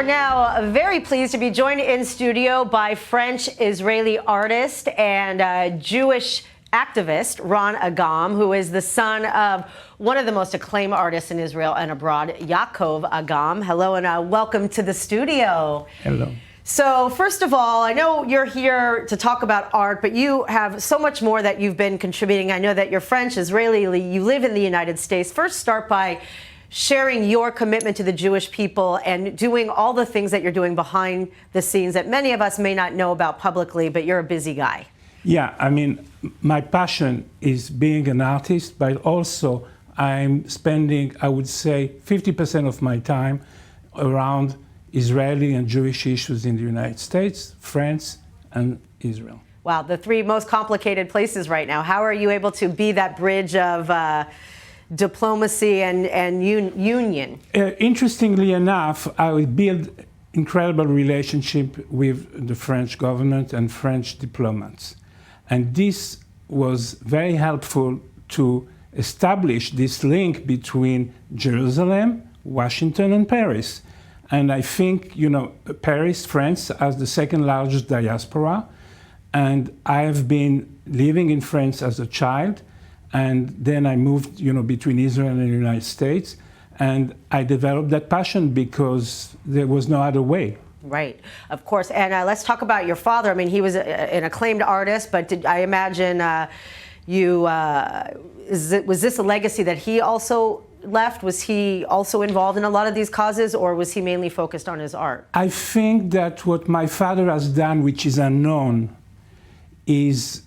we're now very pleased to be joined in studio by French-Israeli artist and Jewish activist Ron Agam, who is the son of one of the most acclaimed artists in Israel and abroad, Yaacov Agam. Hello and welcome to the studio. Hello. So first of all, I know you're here to talk about art, but you have so much more that you've been contributing. I know that you're French-Israeli, you live in the United States. First, start by sharing your commitment to the Jewish people and doing all the things that you're doing behind the scenes that many of us may not know about publicly, but you're a busy guy. Yeah, I mean, my passion is being an artist, but also I'm spending, I would say, 50% of my time around Israeli and Jewish issues in the United States, France, and Israel. Wow, the three most complicated places right now. How are you able to be that bridge of diplomacy and union? Interestingly enough, I built incredible relationship with the French government and French diplomats. And this was very helpful to establish this link between Jerusalem, Washington, and Paris. And I think, you know, Paris, France, has the second largest diaspora. And I have been living in France as a child. And then I moved, you know, between Israel and the United States. And I developed that passion because there was no other way. Right, of course. And let's talk about your father. I mean, he was an acclaimed artist, but I imagine was this a legacy that he also left? Was he also involved in a lot of these causes, or was he mainly focused on his art? I think that what my father has done, which is unknown, is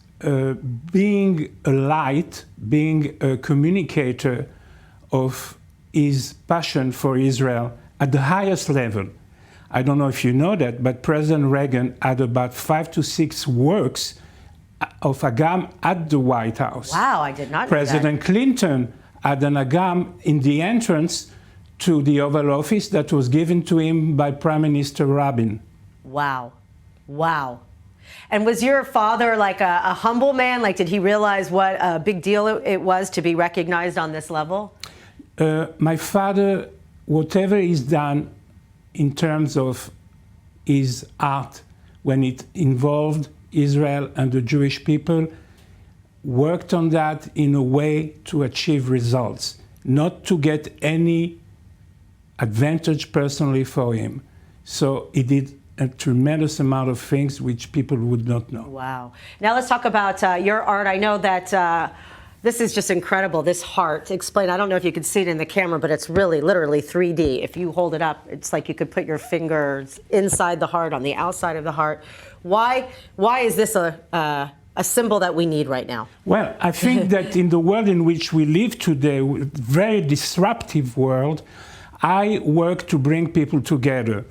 being a light, being a communicator of his passion for Israel at the highest level. I don't know if you know that, but President Reagan had about 5 to 6 works of Agam at the White House. Wow, I did not know President Clinton had an Agam in the entrance to the Oval Office that was given to him by Prime Minister Rabin. Wow. Wow. And was your father like a humble man? Like, did he realize what a big deal it was to be recognized on this level? My father, whatever he's done in terms of his art, when it involved Israel and the Jewish people, worked on that in a way to achieve results, not to get any advantage personally for him. So he did a tremendous amount of things which people would not know. Wow. Now let's talk about your art. I know that this is just incredible, this heart. Explain, I don't know if you can see it in the camera, but it's really literally 3D. If you hold it up, it's like you could put your fingers inside the heart, on the outside of the heart. Why is this a symbol that we need right now? Well, I think that in the world in which we live today, very disruptive world, I work to bring people together.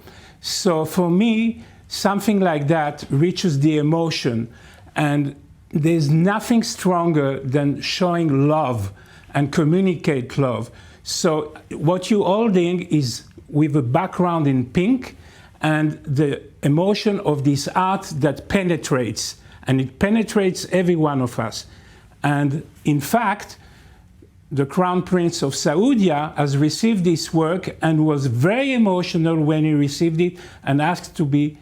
So for me, something like that reaches the emotion, and there's nothing stronger than showing love and communicate love. So what you're holding is with a background in pink and the emotion of this art that penetrates, and it penetrates every one of us. And in fact, the Crown Prince of Saudi has received this work and was very emotional when he received it and asked to be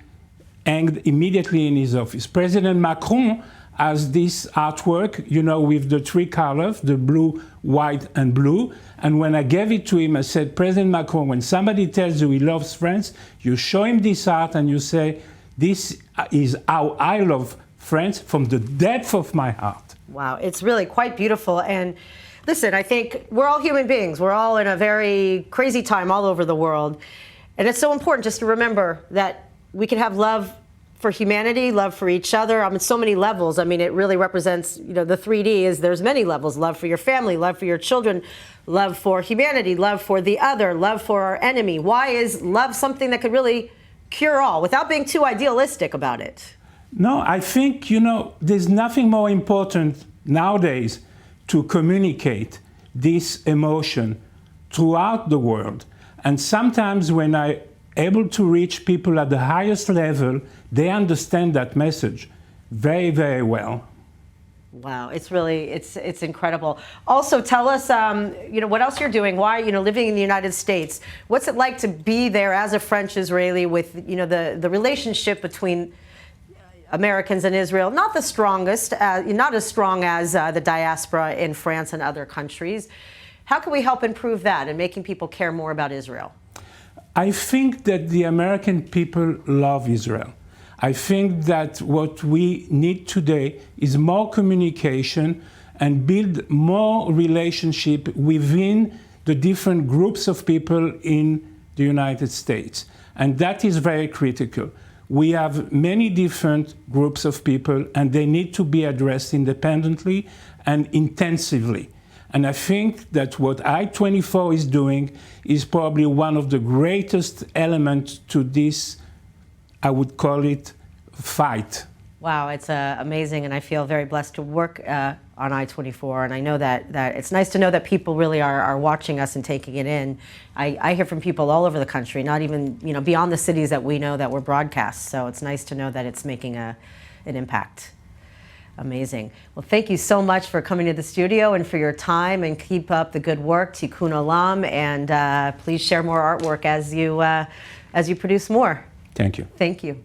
hanged immediately in his office. President Macron has this artwork, you know, with the 3 colors, the blue, white, and blue. And when I gave it to him, I said, President Macron, when somebody tells you he loves France, you show him this art and you say, this is how I love France from the depth of my heart. Wow, it's really quite beautiful. And listen, I think we're all human beings. We're all in a very crazy time all over the world. And it's so important just to remember that we can have love for humanity, love for each other on so many levels. I mean, it really represents, you know, the 3D is there's many levels. Love for your family, love for your children, love for humanity, love for the other, love for our enemy. Why is love something that could really cure all without being too idealistic about it? No, I think, you know, there's nothing more important nowadays to communicate this emotion throughout the world. And sometimes when I'm able to reach people at the highest level, they understand that message very, very well. Wow, it's incredible. Also, tell us, what else you're doing. Why, living in the United States, what's it like to be there as a French Israeli with, the relationship between Americans and Israel, not the strongest, not as strong as the diaspora in France and other countries. How can we help improve that and making people care more about Israel? I think that the American people love Israel. I think that what we need today is more communication and build more relationship within the different groups of people in the United States. And that is very critical. We have many different groups of people and they need to be addressed independently and intensively. And I think that what I-24 is doing is probably one of the greatest elements to this, I would call it, fight. Wow, it's amazing, and I feel very blessed to work on I-24, and I know that it's nice to know that people really are watching us and taking it in. I hear from people all over the country, not even beyond the cities that we know that we're broadcast, so it's nice to know that it's making an impact. Amazing. Well, thank you so much for coming to the studio and for your time, and keep up the good work. Tikkun Olam, and please share more artwork as you produce more. Thank you. Thank you.